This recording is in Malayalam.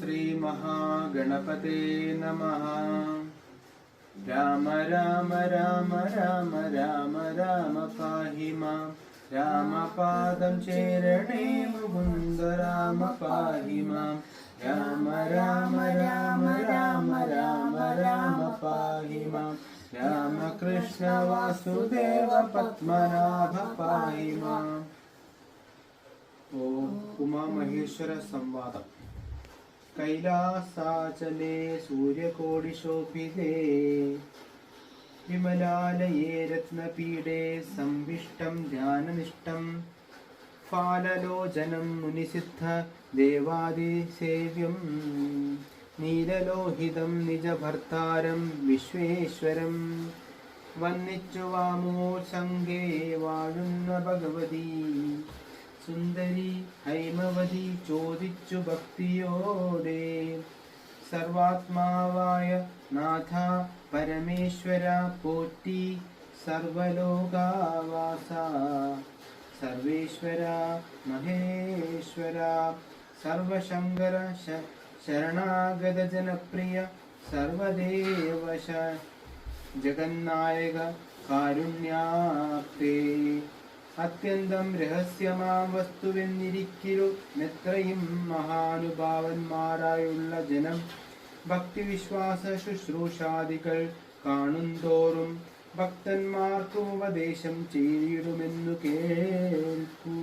ശ്രീ മഹാഗണപതേ നമഃ. രാമ രാമ രാമ രാമ രാമ രാമ പാഹി മാം. രാമപാദം ചേരണേ മുകുന്ദ രാമ പാഹി മാം. രാമ രാമ രാമ രാമ രാമ രാമ പാഹി മാം. രാമകൃഷ്ണ വാസുദേവ പത്മനാഭ പാഹി മാം. ഓം ഉമാമഹേശ്വര സംവാദം. കൈലാസാചലേ സൂര്യകോടിശോഭിതേ വിമലാലയേ രത്നപീഠേ സംവിഷ്ടം ധ്യാനനിഷ്ടം ഫാലലോചനം മുനിസിദ്ധ ദേവാദിസേവ്യം നീലലോഹിതം നിജഭർത്താരം വിശ്വേശ്വരം വന്നിച്ചു വാമോത്സംഗേ വാഴുന്ന ഭഗവതി സുന്ദരി ഹൈമവതി ചോദിച്ചു ഭക്തിയോടെ സർവാത്മാവായ നാഥ പരമേശ്വര പോറ്റി സർവലോകാവാസ സർവേശ്വര മഹേശ്വര സർവശങ്കര ശരണാഗത ജനപ്രിയ സർവദേവ ജഗന്നായക കാരുണ്യാപ്തേ അത്യന്തം രഹസ്യമാം വസ്തുവെന്നിരിക്കിലു എത്രയും മഹാനുഭാവന്മാരായുള്ള ജനം ഭക്തിവിശ്വാസ ശുശ്രൂഷാദികൾ കാണുന്തോറും ഭക്തന്മാർക്ക് ഉപദേശം ചെയ്തിടുമെന്നു കേൾക്കൂ.